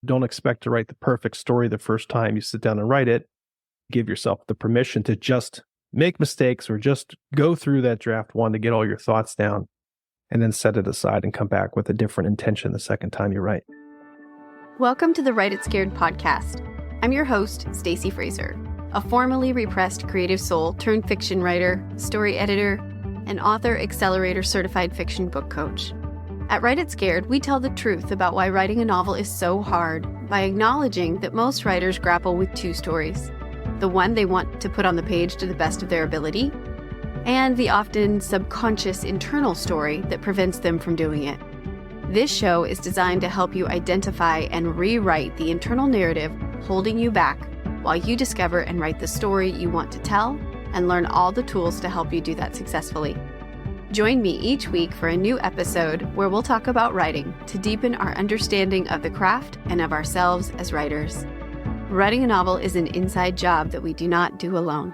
Don't expect to write the perfect story the first time you sit down and write it. Give yourself the permission to just make mistakes or just go through that draft one to get all your thoughts down and then set it aside and come back with a different intention the second time you write. Welcome to the Write It Scared podcast. I'm your host, Stacey Fraser, a formerly repressed creative soul turned fiction writer, story editor, and author accelerator certified fiction book coach. At Write It Scared, we tell the truth about why writing a novel is so hard by acknowledging that most writers grapple with two stories: the one they want to put on the page to the best of their ability, and the often subconscious internal story that prevents them from doing it. This show is designed to help you identify and rewrite the internal narrative holding you back while you discover and write the story you want to tell and learn all the tools to help you do that successfully. Join me each week for a new episode where we'll talk about writing to deepen our understanding of the craft and of ourselves as writers. Writing a novel is an inside job that we do not do alone.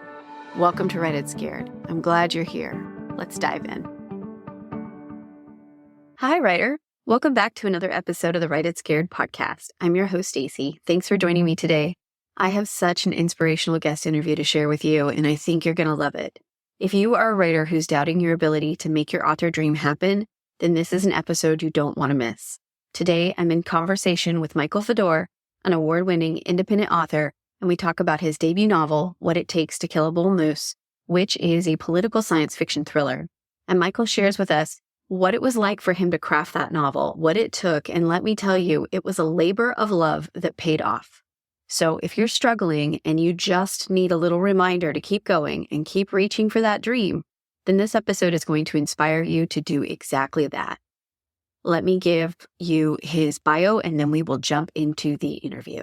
Welcome to Write It Scared. I'm glad you're here. Let's dive in. Hi, writer. Welcome back to another episode of the Write It Scared podcast. I'm your host, Stacey. Thanks for joining me today. I have such an inspirational guest interview to share with you, and I think you're going to love it. If you are a writer who's doubting your ability to make your author dream happen, then this is an episode you don't want to miss. Today, I'm in conversation with Michael Fedor, an award-winning independent author, and we talk about his debut novel, What It Takes to Kill a Bull Moose, which is a political science fiction thriller. And Michael shares with us what it was like for him to craft that novel, what it took, and let me tell you, it was a labor of love that paid off. So if you're struggling and you just need a little reminder to keep going and keep reaching for that dream, then this episode is going to inspire you to do exactly that. Let me give you his bio and then we will jump into the interview.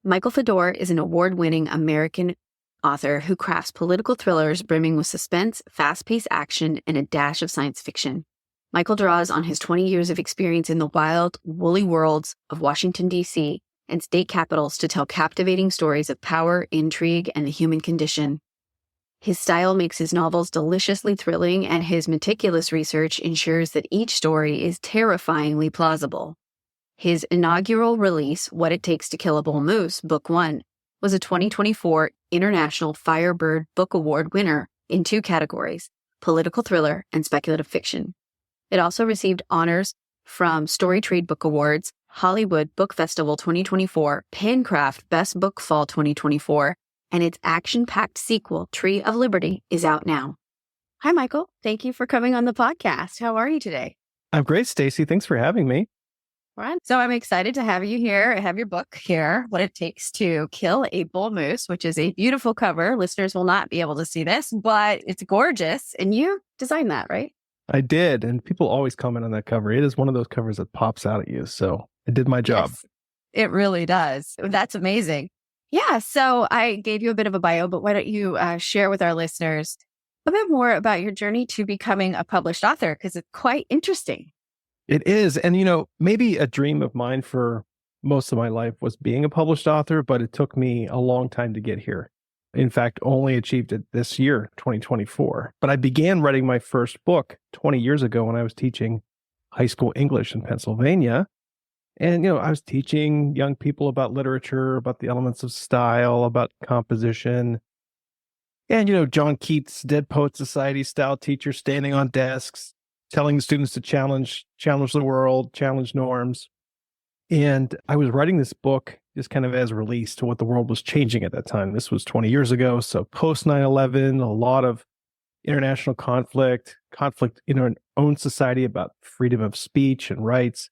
Michael Fedor is an award-winning American author who crafts political thrillers brimming with suspense, fast-paced action, and a dash of science fiction. Michael draws on his 20 years of experience in the wild, woolly worlds of Washington, D.C., and state capitals to tell captivating stories of power, intrigue, and the human condition. His style makes his novels deliciously thrilling, and his meticulous research ensures that each story is terrifyingly plausible. His inaugural release, What It Takes to Kill a Bull Moose, Book 1, was a 2024 International Firebird Book Award winner in two categories, political thriller and speculative fiction. It also received honors from Story Trade Book Awards, Hollywood Book Festival 2024, Pencraft Best Book Fall 2024, and its action-packed sequel, Tree of Liberty, is out now. Hi, Michael. Thank you for coming on the podcast. How are you today? I'm great, Stacey. Thanks for having me. Right. So I'm excited to have you here. I have your book here, What It Takes to Kill a Bull Moose, which is a beautiful cover. Listeners will not be able to see this, but it's gorgeous. And you designed that, right? I did, and people always comment on that cover. It is one of those covers that pops out at you, so I did my job. Yes, it really does. That's amazing. Yeah, so I gave you a bit of a bio, but why don't you share with our listeners a bit more about your journey to becoming a published author, because it's quite interesting. It is, and maybe a dream of mine for most of my life was being a published author, but it took me a long time to get here. In fact, only achieved it this year, 2024. But I began writing my first book 20 years ago when I was teaching high school English in Pennsylvania. And, I was teaching young people about literature, about the elements of style, about composition. And, John Keats' Dead Poets Society style teacher standing on desks, telling the students to challenge the world, challenge norms. And I was writing this book just kind of as a release to what the world was changing at that time. This was 20 years ago. So post 9/11, a lot of international conflict in our own society about freedom of speech and rights.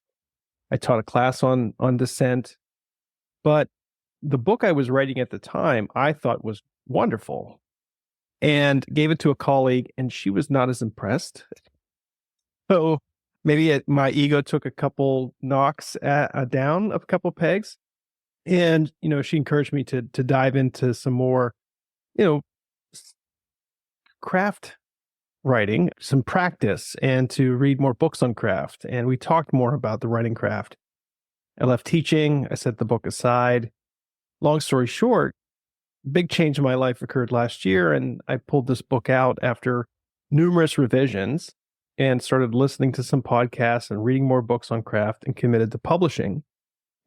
I taught a class on dissent. But the book I was writing at the time, I thought was wonderful and gave it to a colleague, and she was not as impressed. So maybe my ego took a couple knocks down, a couple pegs. And, she encouraged me to dive into some more, craft writing, some practice, and to read more books on craft. And we talked more about the writing craft. I left teaching. I set the book aside. Long story short, big change in my life occurred last year, and I pulled this book out after numerous revisions and started listening to some podcasts and reading more books on craft and committed to publishing.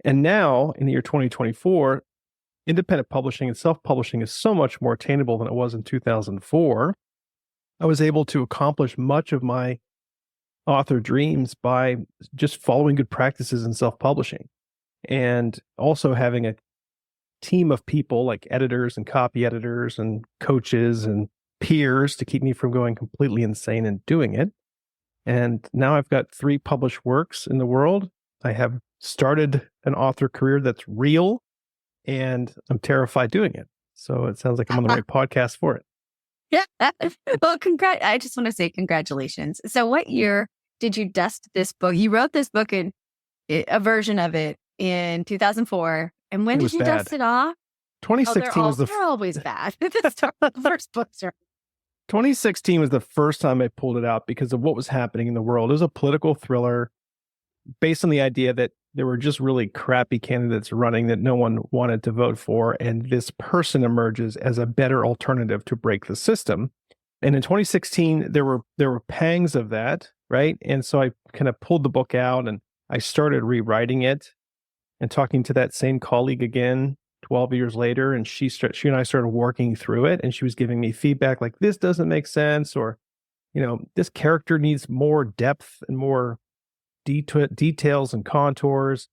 And now in the year 2024, independent publishing and self-publishing is so much more attainable than it was in 2004. I was able to accomplish much of my author dreams by just following good practices in self-publishing, and also having a team of people like editors and copy editors and coaches and peers to keep me from going completely insane and doing it. And now I've got 3 published works in the world. I have started an author career that's real, and I'm terrified doing it. So it sounds like I'm on the right podcast for it. Yeah. Well, I just want to say congratulations. So what year did you dust this book? You wrote this book in a version of it in 2004. And when did you dust it off? 2016 was they're always bad. The first books are. 2016 was the first time I pulled it out because of what was happening in the world. It was a political thriller based on the idea that there were just really crappy candidates running that no one wanted to vote for, and this person emerges as a better alternative to break the system. And in 2016, there were pangs of that, right? And so I kind of pulled the book out and I started rewriting it and talking to that same colleague again 12 years later, and she and I started working through it, and she was giving me feedback like, this doesn't make sense, or, this character needs more depth and more details and contours.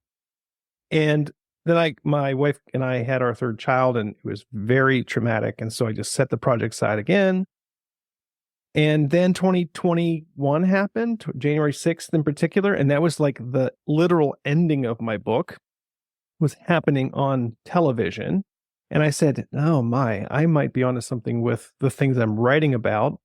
And then my wife and I had our 3rd child, and it was very traumatic, and so I just set the project aside again. And then 2021 happened, January 6th in particular, and that was like the literal ending of my book was happening on television. And I said, oh my, I might be onto something with the things I'm writing about.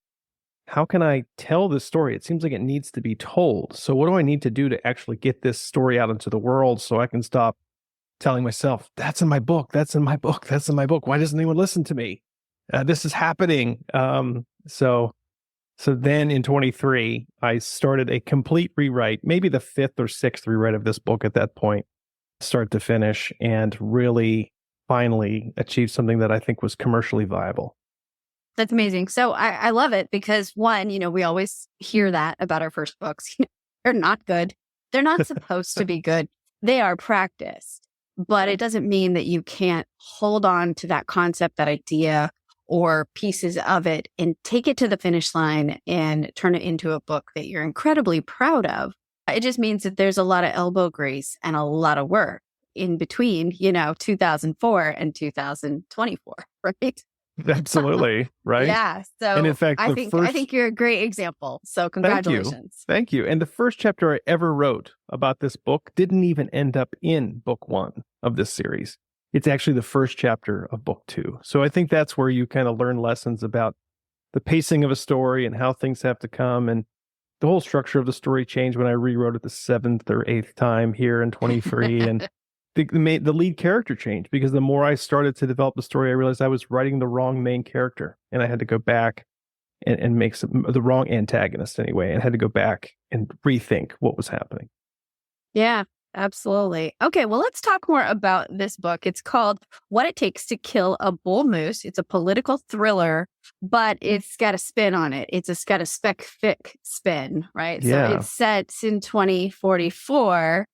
How can I tell this story? It seems like it needs to be told. So what do I need to do to actually get this story out into the world so I can stop telling myself, that's in my book, that's in my book, that's in my book. Why doesn't anyone listen to me? This is happening. So then in 23, I started a complete rewrite, maybe the 5th or 6th rewrite of this book at that point, start to finish, and really finally achieved something that I think was commercially viable. That's amazing. So I love it because, one, we always hear that about our first books. They're not good. They're not supposed to be good. They are practiced, but it doesn't mean that you can't hold on to that concept, that idea, or pieces of it and take it to the finish line and turn it into a book that you're incredibly proud of. It just means that there's a lot of elbow grease and a lot of work in between, 2004 and 2024, right? Absolutely. Right. Yeah. So and in fact, I think you're a great example. So congratulations. Thank you. And the first chapter I ever wrote about this book didn't even end up in book 1 of this series. It's actually the first chapter of book 2. So I think that's where you kind of learn lessons about the pacing of a story and how things have to come. And the whole structure of the story changed when I rewrote it the 7th or 8th time here in 23. And the lead character changed because the more I started to develop the story, I realized I was writing the wrong main character, and I had to go back and make the wrong antagonist anyway, and had to go back and rethink what was happening. Yeah, absolutely. Okay, well, let's talk more about this book. It's called What It Takes to Kill a Bull Moose. It's a political thriller, but it's got a spin on it. It's got a spec-fic spin, right? Yeah. So it's set in 2044.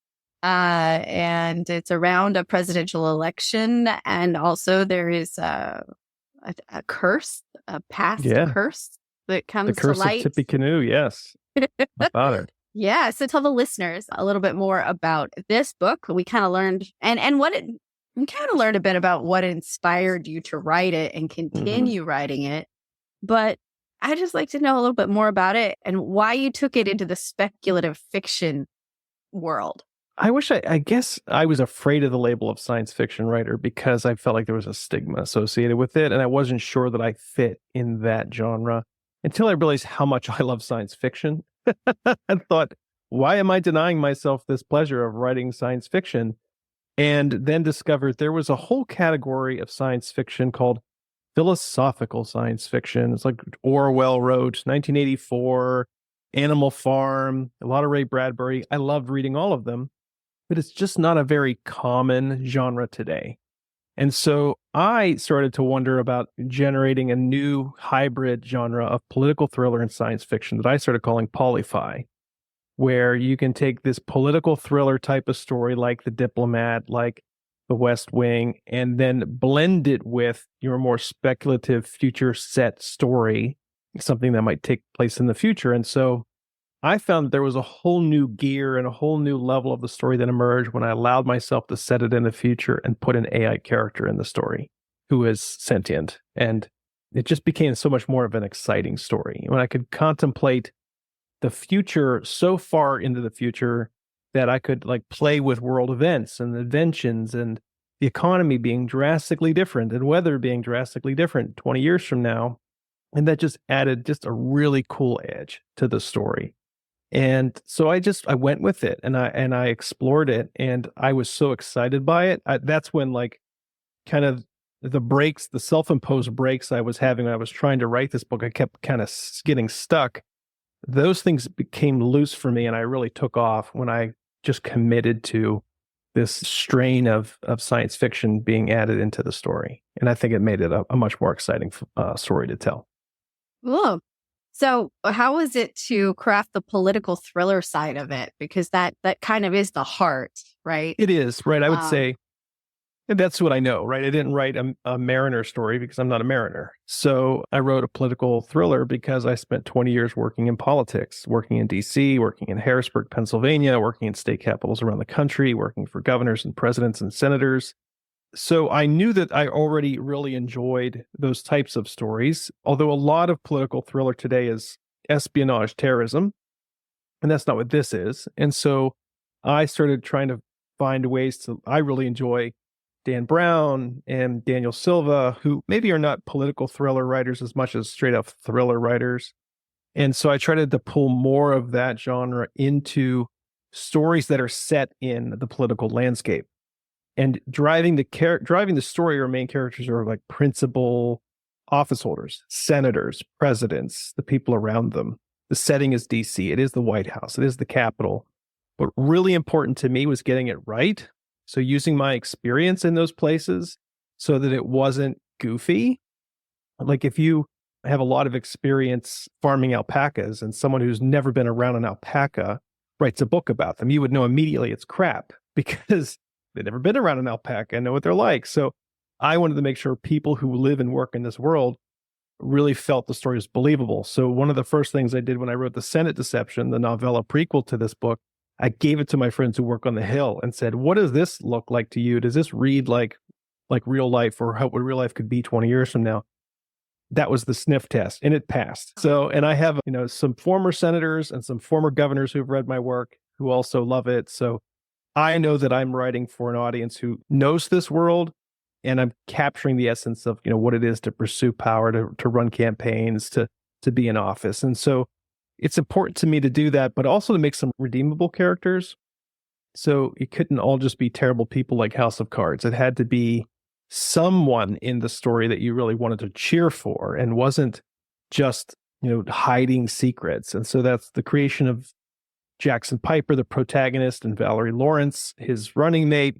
And it's around a presidential election. And also there is a curse, a past curse that comes to light. The curse of Tippecanoe, yes. About it. Yeah. So tell the listeners a little bit more about this book. We kind of learned we kind of learned a bit about what inspired you to write it and continue writing it. But I'd just like to know a little bit more about it and why you took it into the speculative fiction world. I guess I was afraid of the label of science fiction writer because I felt like there was a stigma associated with it. And I wasn't sure that I fit in that genre until I realized how much I love science fiction. I thought, why am I denying myself this pleasure of writing science fiction? And then discovered there was a whole category of science fiction called philosophical science fiction. It's like Orwell wrote, 1984, Animal Farm, a lot of Ray Bradbury. I loved reading all of them. But it's just not a very common genre today. And so I started to wonder about generating a new hybrid genre of political thriller and science fiction that I started calling Poli-Fi. where you can take this political thriller type of story like The Diplomat, like The West Wing, and then blend it with your more speculative future set story, something that might take place in the future. And so I found that there was a whole new gear and a whole new level of the story that emerged when I allowed myself to set it in the future and put an AI character in the story who is sentient. And it just became so much more of an exciting story. When I could contemplate the future so far into the future that I could like play with world events and inventions and the economy being drastically different and weather being drastically different 20 years from now. And that just added just a really cool edge to the story. And so I went with it and I explored it and I was so excited by it. That's when like kind of the self-imposed breaks I was having when I was trying to write this book, I kept kind of getting stuck. Those things became loose for me and I really took off when I just committed to this strain of science fiction being added into the story. And I think it made it a much more exciting story to tell. Cool. So how was it to craft the political thriller side of it? Because that kind of is the heart, right? It is, right? I would say that's what I know, right? I didn't write a Mariner story because I'm not a Mariner. So I wrote a political thriller because I spent 20 years working in politics, working in DC, working in Harrisburg, Pennsylvania, working in state capitals around the country, working for governors and presidents and senators. So I knew that I already really enjoyed those types of stories, although a lot of political thriller today is espionage terrorism, and that's not what this is. And so I started trying to find ways to, I really enjoy Dan Brown and Daniel Silva, who maybe are not political thriller writers as much as straight up thriller writers. And so I tried to pull more of that genre into stories that are set in the political landscape. And driving the story or main characters are like principal office holders, senators, presidents, the people around them. The setting is DC. It is the White House. It is the Capitol. But really important to me was getting it right. So using my experience in those places so that it wasn't goofy. Like if you have a lot of experience farming alpacas and someone who's never been around an alpaca writes a book about them, you would know immediately it's crap because they've never been around an alpaca and know what they're like. So I wanted to make sure people who live and work in this world really felt the story was believable. So one of the first things I did when I wrote The Senate Deception, the novella prequel to this book, I gave it to my friends who work on the Hill and said, what does this look like to you? Does this read like real life or what real life could be 20 years from now? That was the sniff test and it passed. So, and I have, some former senators and some former governors who've read my work who also love it. So I know that I'm writing for an audience who knows this world and I'm capturing the essence of, what it is to pursue power, to run campaigns, to be in office. And so it's important to me to do that, but also to make some redeemable characters. So it couldn't all just be terrible people like House of Cards. It had to be someone in the story that you really wanted to cheer for and wasn't just, hiding secrets. And so that's the creation of Jackson Piper, the protagonist, and Valerie Lawrence, his running mate.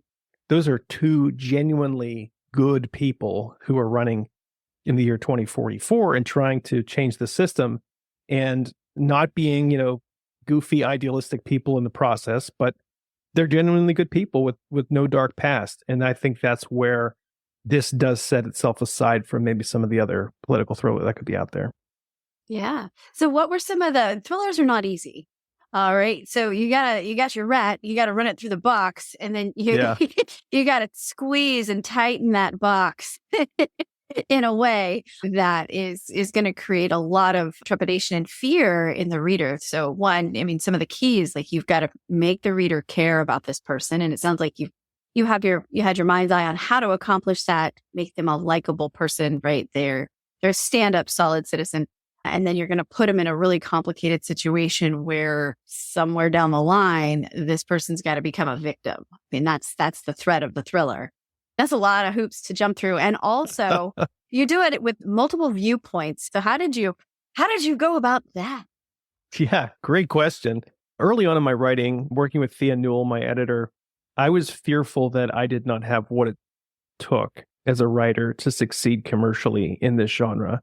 Those are two genuinely good people who are running in the year 2044 and trying to change the system and not being, goofy, idealistic people in the process, but they're genuinely good people with no dark past. And I think that's where this does set itself aside from maybe some of the other political thriller that could be out there. Yeah. So what were some of the thrillers are not easy. All right. So you got your rat, you got to run it through the box and then you got to squeeze and tighten that box in a way that is going to create a lot of trepidation and fear in the reader. So one, some of the keys, like you've got to make the reader care about this person. And it sounds like you had your mind's eye on how to accomplish that, make them a likable person, right? They're a stand-up solid citizen. And then you're going to put them in a really complicated situation where somewhere down the line, this person's got to become a victim. That's the threat of the thriller. That's a lot of hoops to jump through. And also you do it with multiple viewpoints. So how did you go about that? Yeah, great question. Early on in my writing, working with Thea Newell, my editor, I was fearful that I did not have what it took as a writer to succeed commercially in this genre.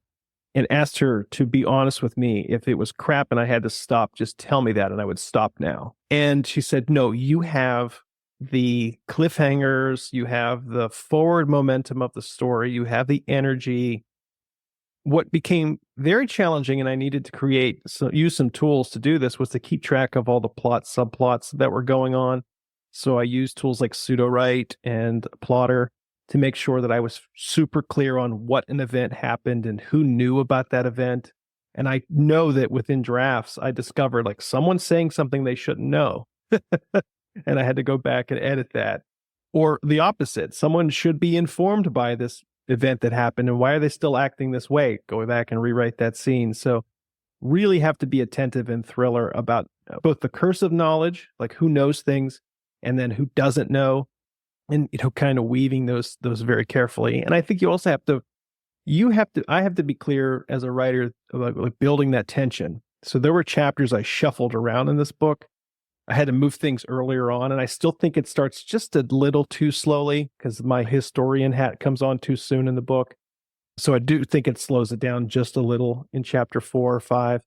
and asked her to be honest with me. If it was crap and I had to stop, just tell me that and I would stop now. And she said, no, you have the cliffhangers, you have the forward momentum of the story, you have the energy. What became very challenging, and I needed to use some tools to do this, was to keep track of all the plots, subplots that were going on. So I used tools like Pseudo-Write and Plotter to make sure that I was super clear on what an event happened and who knew about that event. And I know that within drafts, I discovered like someone saying something they shouldn't know. And I had to go back and edit that. Or the opposite, someone should be informed by this event that happened, and why are they still acting this way? Go back and rewrite that scene. So really have to be attentive in Thriller about both the curse of knowledge, like who knows things, and then who doesn't know, and kind of weaving those very carefully. And I think you also have to I have to be clear as a writer about like building that tension. So there were chapters I shuffled around in this book. I had to move things earlier on, and I still think it starts just a little too slowly because my historian hat comes on too soon in the book. So I do think it slows it down just a little in chapter 4 or 5.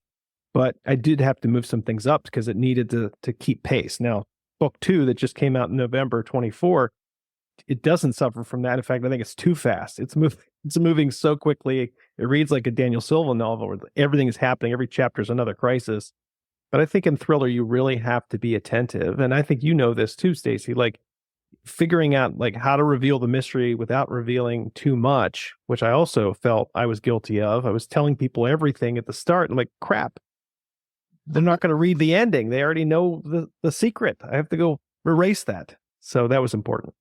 But I did have to move some things up because it needed to keep pace. Now, book 2 that just came out in November 24, it doesn't suffer from that. In fact, I think it's too fast. It's moving so quickly. It reads like a Daniel Silva novel where everything is happening. Every chapter is another crisis. But I think in Thriller, you really have to be attentive. And I think you know this too, Stacey, like figuring out like how to reveal the mystery without revealing too much, which I also felt I was guilty of. I was telling people everything at the start and like, crap, they're not going to read the ending. They already know the secret. I have to go erase that. So that was important.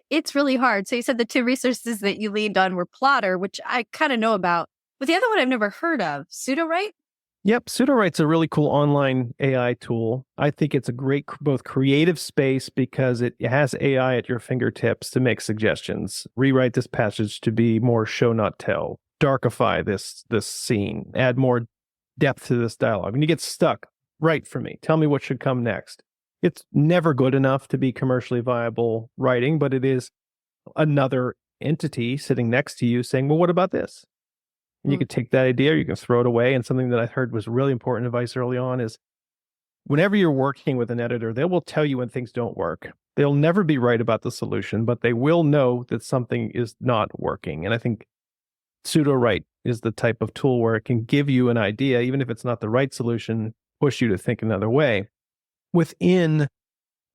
It's really hard. So you said the 2 resources that you leaned on were Plotter, which I kind of know about, but the other one I've never heard of, Pseudo-Write? Yep, Pseudo-Write's a really cool online AI tool. I think it's a great both creative space because it has AI at your fingertips to make suggestions. Rewrite this passage to be more show not tell. Darkify this scene. Add more depth to this dialogue. When you get stuck, write for me. Tell me what should come next. It's never good enough to be commercially viable writing, but it is another entity sitting next to you saying, well, what about this? And you can take that idea, or you can throw it away. And something that I heard was really important advice early on is whenever you're working with an editor, they will tell you when things don't work. They'll never be right about the solution, but they will know that something is not working. And I think Pseudo-Write is the type of tool where it can give you an idea, even if it's not the right solution, push you to think another way. Within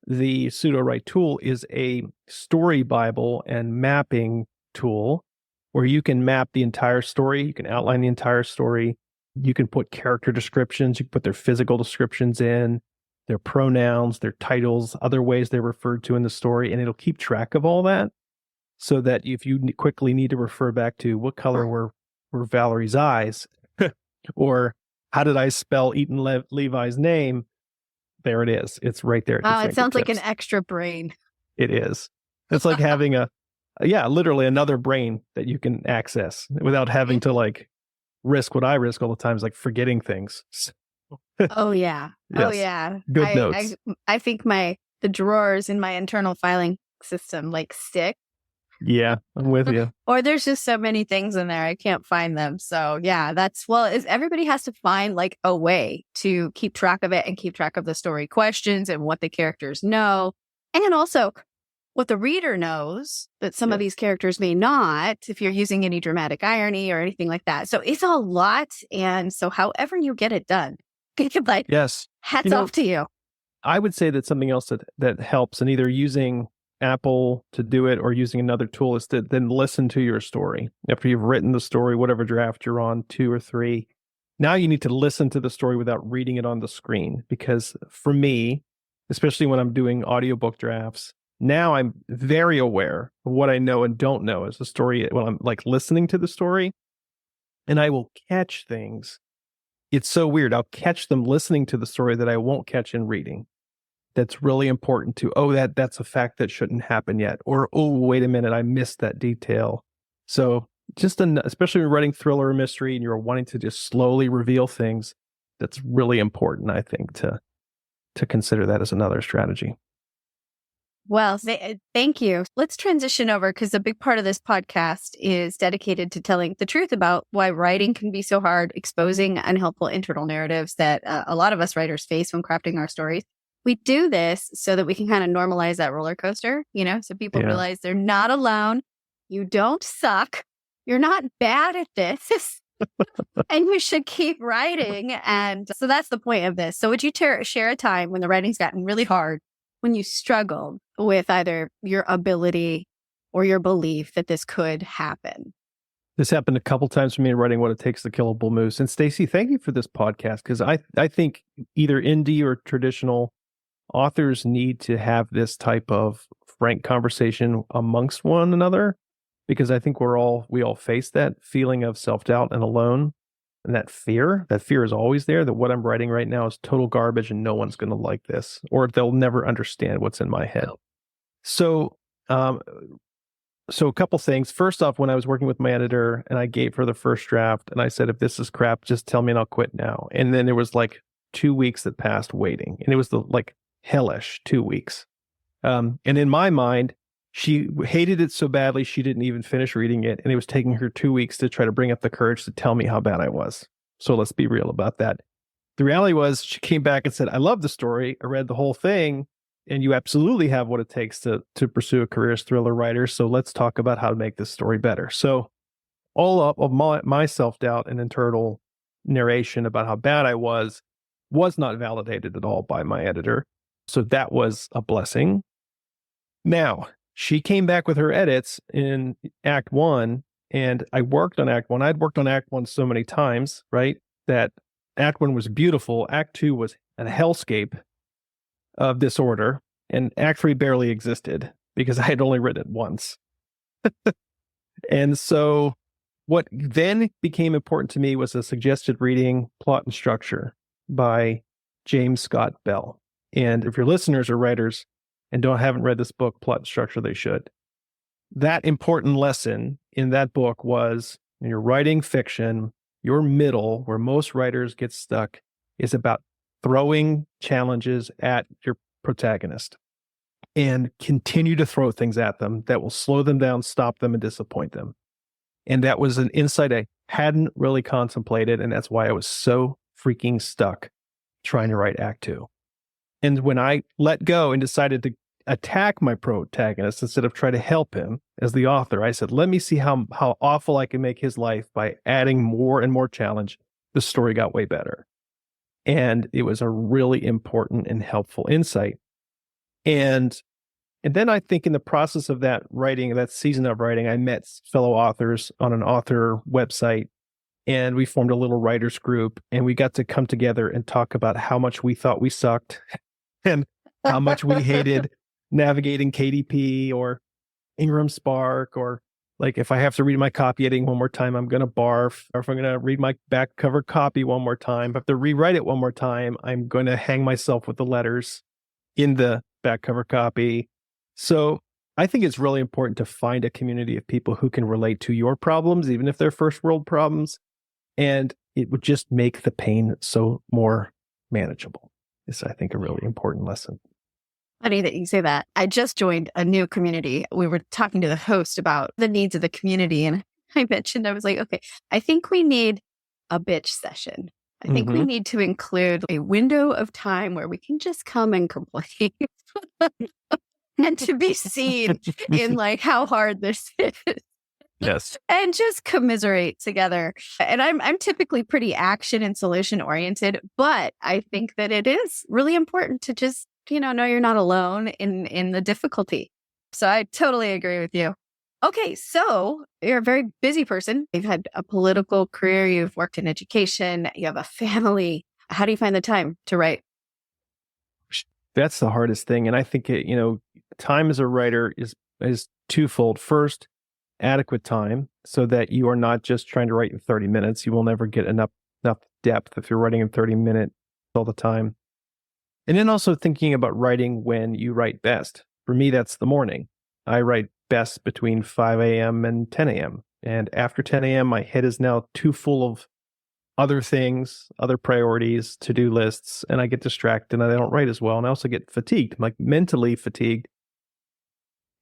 the Pseudo-Write tool is a story Bible and mapping tool where you can map the entire story. You can outline the entire story. You can put character descriptions. You can put their physical descriptions in, their pronouns, their titles, other ways they're referred to in the story, and it'll keep track of all that so that if you quickly need to refer back to what color were Valerie's eyes or how did I spell Eaton Levi's name, there it is. It's right there. Oh, it sounds like an extra brain. It is. It's like having literally another brain that you can access without having to like risk what I risk all the time is like forgetting things. Oh yeah. Yes. Oh yeah. Good notes. I think the drawers in my internal filing system like stick. Yeah, I'm with you. Or there's just so many things in there. I can't find them. So yeah, everybody has to find like a way to keep track of it and keep track of the story questions and what the characters know. And also what the reader knows that some of these characters may not, if you're using any dramatic irony or anything like that. So it's a lot. And so however you get it done, like, yes, hats off to you. I would say that something else that helps in either using Apple to do it or using another tool is to then listen to your story. After you've written the story, whatever draft you're on, 2 or 3, now you need to listen to the story without reading it on the screen. Because for me, especially when I'm doing audiobook drafts, now I'm very aware of what I know and don't know as a story when I'm like listening to the story, and I will catch things. It's so weird. I'll catch them listening to the story that I won't catch in reading. That's really important to, that's a fact that shouldn't happen yet. Or, wait a minute, I missed that detail. So especially when you're writing thriller or mystery and you're wanting to just slowly reveal things, that's really important, I think, to consider that as another strategy. Well, thank you. Let's transition over because a big part of this podcast is dedicated to telling the truth about why writing can be so hard, exposing unhelpful internal narratives that a lot of us writers face when crafting our stories. We do this so that we can kind of normalize that roller coaster, so people realize they're not alone. You don't suck. You're not bad at this. And you should keep writing. And so that's the point of this. So would you share a time when the writing's gotten really hard, when you struggled with either your ability or your belief that this could happen? This happened a couple times for me in writing What It Takes to Kill a Bull Moose. And Stacey, thank you for this podcast, because I think either indie or traditional authors need to have this type of frank conversation amongst one another, because I think we all face that feeling of self-doubt and alone. And that fear is always there, that what I'm writing right now is total garbage and no one's going to like this, or they'll never understand what's in my head. So a couple things. First off, when I was working with my editor and I gave her the first draft and I said, if this is crap, just tell me and I'll quit now. And then there was like 2 weeks that passed waiting, and it was the hellish 2 weeks. And in my mind, she hated it so badly, she didn't even finish reading it. And it was taking her 2 weeks to try to bring up the courage to tell me how bad I was. So let's be real about that. The reality was she came back and said, I love the story. I read the whole thing. And you absolutely have what it takes to pursue a career as thriller writer. So let's talk about how to make this story better. So all up of my self-doubt and internal narration about how bad I was not validated at all by my editor. So that was a blessing. Now, she came back with her edits in Act 1, and I worked on Act 1. I'd worked on Act 1 so many times, right, that Act 1 was beautiful. Act 2 was a hellscape of disorder, and Act 3 barely existed because I had only written it once. And so what then became important to me was a suggested reading, Plot and Structure by James Scott Bell. And if your listeners are writers and haven't read this book, Plot and Structure, they should. That important lesson in that book was, when you're writing fiction, your middle, where most writers get stuck, is about throwing challenges at your protagonist and continue to throw things at them that will slow them down, stop them, and disappoint them. And that was an insight I hadn't really contemplated, and that's why I was so freaking stuck trying to write Act 2. And when I let go and decided to attack my protagonist instead of try to help him as the author, I said, let me see how awful I can make his life by adding more and more challenge. The story got way better. And it was a really important and helpful insight. And then I think in the process of that season of writing, I met fellow authors on an author website, and we formed a little writers group, and we got to come together and talk about how much we thought we sucked and how much we hated navigating KDP or Ingram Spark, or if I have to read my copy editing one more time, I'm going to barf, or if I'm going to read my back cover copy one more time, if I have to rewrite it one more time, I'm going to hang myself with the letters in the back cover copy. So I think it's really important to find a community of people who can relate to your problems, even if they're first world problems. And it would just make the pain so more manageable. It's, I think, a really important lesson. Funny that you say that. I just joined a new community. We were talking to the host about the needs of the community. And I mentioned, I was like, okay, I think we need a bitch session. I think we need to include a window of time where we can just come and complain and to be seen in how hard this is. Yes. And just commiserate together. And I'm typically pretty action and solution oriented, but I think that it is really important to just, know you're not alone in the difficulty. So I totally agree with you. Okay, so you're a very busy person. You've had a political career, you've worked in education, you have a family. How do you find the time to write? That's the hardest thing. And I think time as a writer is twofold. First, adequate time, so that you are not just trying to write in 30 minutes. You will never get enough depth if you're writing in 30 minutes all the time. And then also thinking about writing when you write best. For me, that's the morning. I write best between 5 a.m. and 10 a.m. And after 10 a.m., my head is now too full of other things, other priorities, to-do lists, and I get distracted and I don't write as well. And I also get fatigued, mentally fatigued.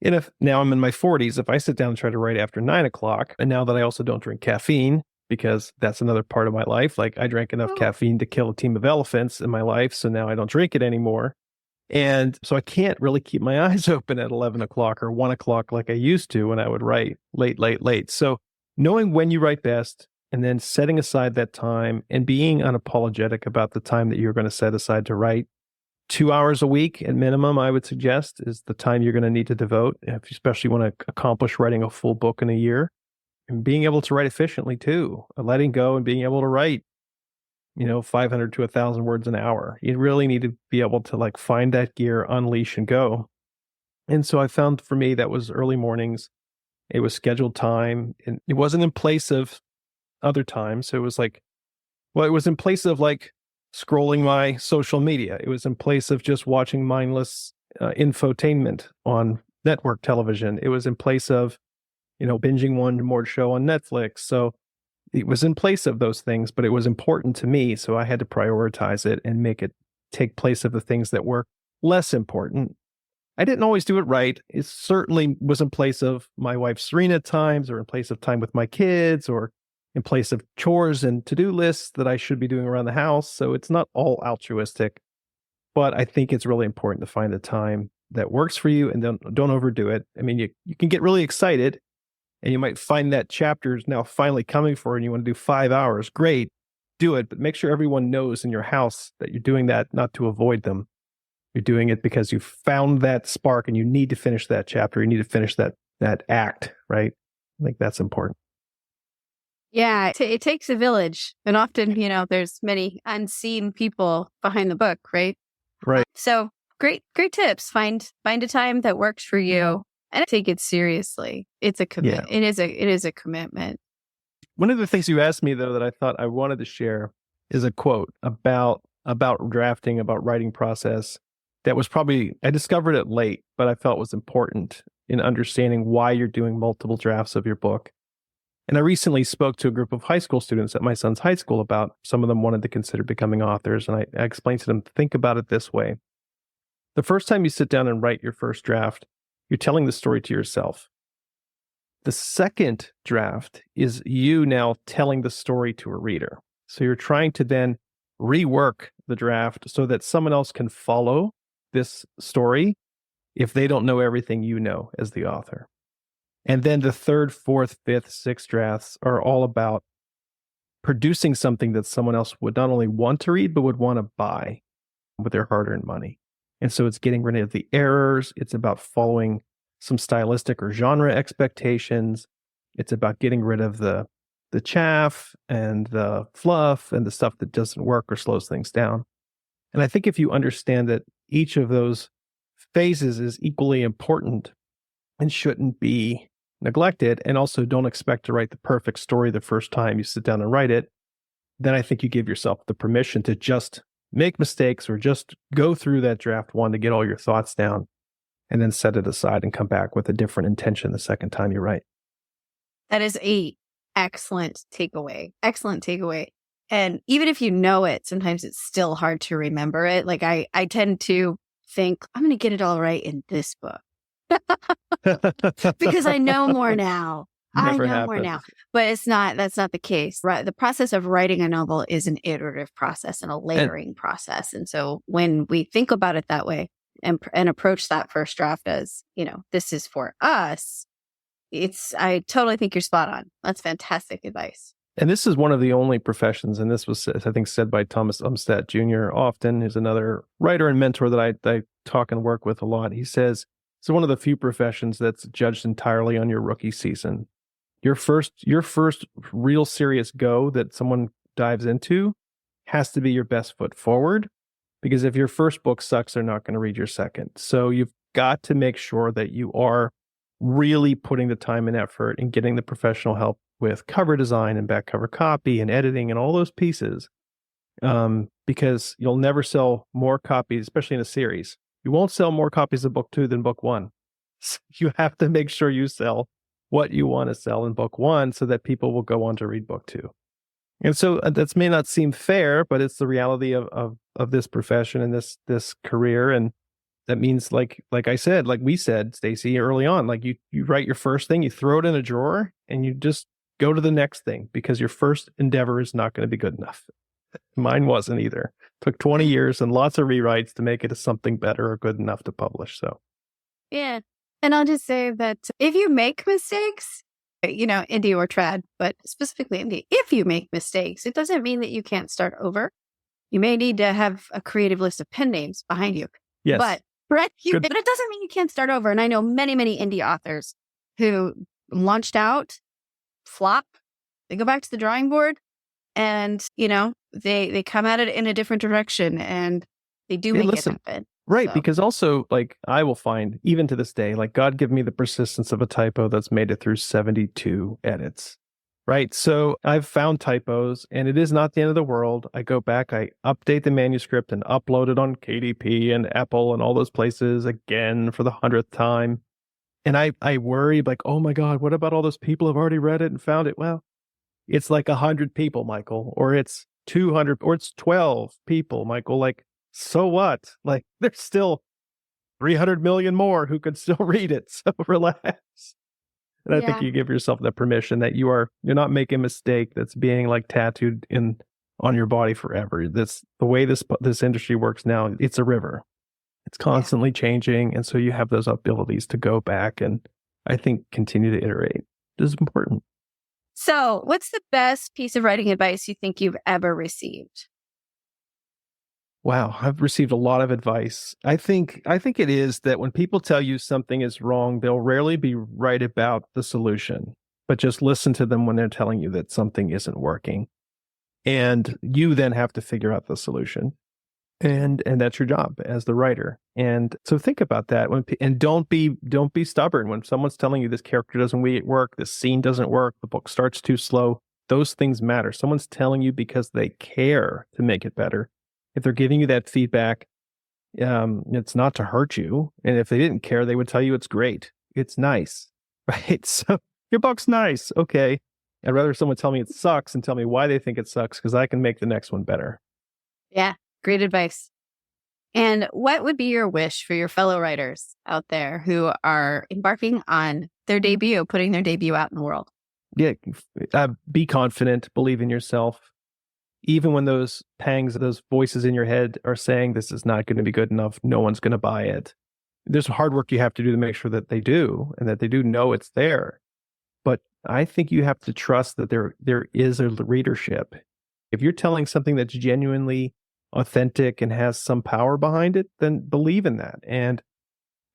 And if now I'm in my 40s, if I sit down and try to write after 9 o'clock, and now that I also don't drink caffeine, because that's another part of my life, like I drank enough Oh, caffeine to kill a team of elephants in my life. So now I don't drink it anymore. And so I can't really keep my eyes open at 11 o'clock or 1 o'clock like I used to when I would write late, late, late. So knowing when you write best and then setting aside that time and being unapologetic about the time that you're going to set aside to write, 2 hours a week at minimum, I would suggest, is the time you're going to need to devote, if you especially want to accomplish writing a full book in a year. And being able to write efficiently too, letting go and being able to write, 500 to 1,000 words an hour. You really need to be able to like find that gear, unleash and go. And so I found for me that was early mornings. It was scheduled time, and it wasn't in place of other times. So it was like, well, it was in place of like scrolling my social media. It was in place of just watching mindless infotainment on network television. It was in place of, binging one more show on Netflix. So it was in place of those things, but it was important to me. So I had to prioritize it and make it take place of the things that were less important. I didn't always do it right. It certainly was in place of my wife Serena at times, or in place of time with my kids, or in place of chores and to-do lists that I should be doing around the house. So it's not all altruistic, but I think it's really important to find the time that works for you and don't overdo it. I mean, you can get really excited and you might find that chapter is now finally coming for you and you want to do 5 hours. Great, do it, but make sure everyone knows in your house that you're doing that not to avoid them. You're doing it because you found that spark and you need to finish that chapter. You need to finish that act, right? I think that's important. yeah. It takes a village. And often, there's many unseen people behind the book, right? Right. So great tips. Find a time that works for you and take it seriously. It's a commitment. Yeah. It is a commitment. One of the things you asked me though that I thought I wanted to share is a quote about drafting, about writing process that was probably, I discovered it late, but I felt was important in understanding why you're doing multiple drafts of your book. And I recently spoke to a group of high school students at my son's high school about some of them wanted to consider becoming authors. And I explained to them, think about it this way. The first time you sit down and write your first draft, you're telling the story to yourself. The second draft is you now telling the story to a reader. So you're trying to then rework the draft so that someone else can follow this story if they don't know everything you know as the author. And then the third, fourth, fifth, sixth drafts are all about producing something that someone else would not only want to read, but would want to buy with their hard-earned money. And so it's getting rid of the errors. It's about following some stylistic or genre expectations. It's about getting rid of the chaff and the fluff and the stuff that doesn't work or slows things down. And I think if you understand that each of those phases is equally important and shouldn't be neglected, and also don't expect to write the perfect story the first time you sit down and write it, then I think you give yourself the permission to just make mistakes or just go through that draft one to get all your thoughts down and then set it aside and come back with a different intention the second time you write. That is a excellent takeaway. Excellent takeaway. And even if you know it, sometimes it's still hard to remember it. Like I tend to think, I'm going to get it all right in this book. Because I know more now. Never I know happened. more now. But that's not the case. Right? The process of writing a novel is an iterative process and a layering process. And so when we think about it that way and approach that first draft as, this is for us, I totally think you're spot on. That's fantastic advice. And this is one of the only professions, and this was, I think, said by Thomas Umstattd Jr. often, who's another writer and mentor that I talk and work with a lot. He says, it's one of the few professions that's judged entirely on your rookie season. Your first real serious go that someone dives into has to be your best foot forward, because if your first book sucks, they're not going to read your second. So you've got to make sure that you are really putting the time and effort and getting the professional help with cover design and back cover copy and editing and all those pieces, because you'll never sell more copies, especially in a series. You won't sell more copies of book 2 than book 1. So you have to make sure you sell what you want to sell in book 1 so that people will go on to read book 2. And so that may not seem fair, but it's the reality of this profession and this career. And That means like I said, like we said, Stacy, early on, like you write your first thing, you throw it in a drawer, and you just go to the next thing because your first endeavor is not going to be good enough. Mine wasn't either. Took 20 years and lots of rewrites to make it to something better or good enough to publish. So Yeah. And I'll just say that if you make mistakes, indie or trad, but specifically indie, if you make mistakes, it doesn't mean that you can't start over. You may need to have a creative list of pen names behind you. yes, But it doesn't mean you can't start over. And I know many, many indie authors who launched out, flop, they go back to the drawing board, and, they come at it in a different direction, and they do make it happen. Right. So. Because also, like, I will find, even to this day, like, God give me the persistence of a typo that's made it through 72 edits. Right. So I've found typos, and it is not the end of the world. I go back, I update the manuscript and upload it on KDP and Apple and all those places again for the 100th time. And I worry, like, oh my God, what about all those people who've already read it and found it? Well, it's like 100 people, Michael, or it's 200, or it's 12 people, Michael. Like, so what? Like, there's still 300 million more who could still read it. So relax. And I think you give yourself the permission that you're not making a mistake that's being like tattooed on your body forever. The way this industry works now, it's a river. It's constantly changing. And so you have those abilities to go back and I think continue to iterate. This is important. So what's the best piece of writing advice you think you've ever received? Wow, I've received a lot of advice. I think it is that when people tell you something is wrong, they'll rarely be right about the solution, but just listen to them when they're telling you that something isn't working. And you then have to figure out the solution. And that's your job as the writer. And so think about that and don't be stubborn when someone's telling you this character doesn't work, this scene doesn't work, the book starts too slow. Those things matter. Someone's telling you because they care to make it better. If they're giving you that feedback, it's not to hurt you. And if they didn't care, they would tell you it's great. It's nice, right? So your book's nice. Okay. I'd rather someone tell me it sucks and tell me why they think it sucks because I can make the next one better. Yeah. Great advice. And what would be your wish for your fellow writers out there who are embarking on their debut, putting their debut out in the world? Yeah. Be confident, believe in yourself. Even when those pangs, those voices in your head are saying this is not going to be good enough, no one's going to buy it. There's hard work you have to do to make sure that they do and that they do know it's there. But I think you have to trust that there is a readership. If you're telling something that's genuinely authentic and has some power behind it, then believe in that and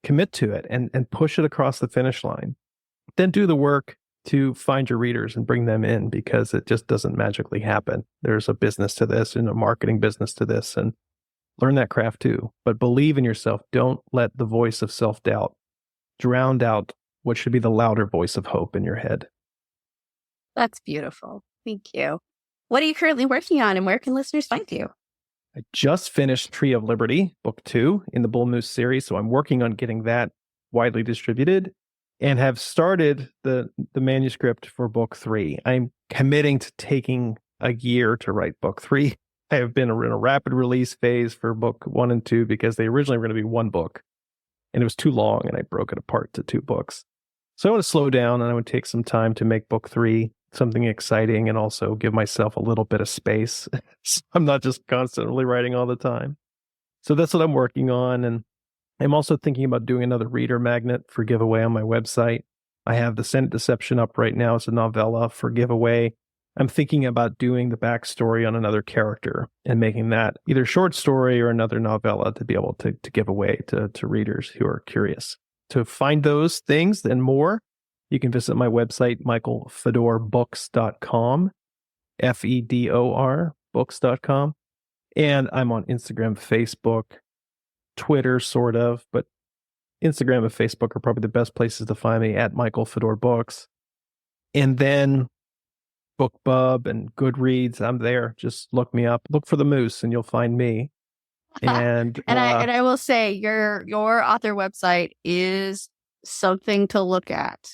commit to it and push it across the finish line. Then do the work to find your readers and bring them in because it just doesn't magically happen. There's a business to this and a marketing business to this, and learn that craft too. But believe in yourself. Don't let the voice of self-doubt drown out what should be the louder voice of hope in your head. That's beautiful. Thank you. What are you currently working on and where can listeners find you? I just finished Tree of Liberty, book 2 in the Bull Moose series. So I'm working on getting that widely distributed and have started the manuscript for book 3. I'm committing to taking a year to write book 3. I have been in a rapid release phase for book 1 and 2 because they originally were going to be one book and it was too long and I broke it apart to 2 books. So I want to slow down and I would take some time to make book 3 something exciting and also give myself a little bit of space. So I'm not just constantly writing all the time. So that's what I'm working on. And I'm also thinking about doing another reader magnet for giveaway on my website. I have The Senate Deception up right now. It's a novella for giveaway. I'm thinking about doing the backstory on another character and making that either short story or another novella to be able to give away to readers who are curious. To find those things and more, you can visit my website, michaelfedorbooks.com, Fedor books.com. And I'm on Instagram, Facebook, Twitter, sort of, but Instagram and Facebook are probably the best places to find me at Michael Fedor Books. And then BookBub and Goodreads, I'm there. Just look me up. Look for the moose and you'll find me. And I will say your author website is something to look at.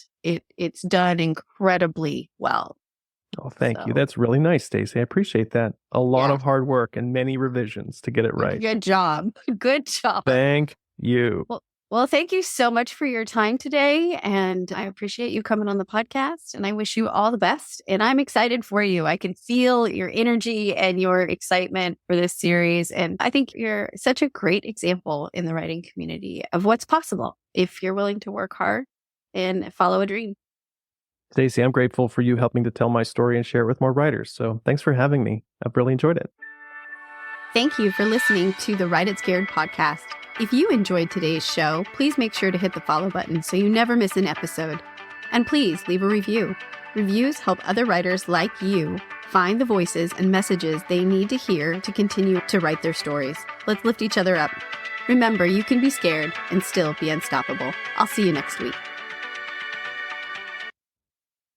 It's done incredibly well. Oh, thank you. That's really nice, Stacey. I appreciate that. A lot of hard work and many revisions to get it right. Good job. Good job. Thank you. Well, thank you so much for your time today. And I appreciate you coming on the podcast. And I wish you all the best. And I'm excited for you. I can feel your energy and your excitement for this series. And I think you're such a great example in the writing community of what's possible if you're willing to work hard and follow a dream. Stacey, I'm grateful for you helping to tell my story and share it with more writers. So thanks for having me. I've really enjoyed it. Thank you for listening to the Write It Scared podcast. If you enjoyed today's show, please make sure to hit the follow button so you never miss an episode. And please leave a review. Reviews help other writers like you find the voices and messages they need to hear to continue to write their stories. Let's lift each other up. Remember, you can be scared and still be unstoppable. I'll see you next week.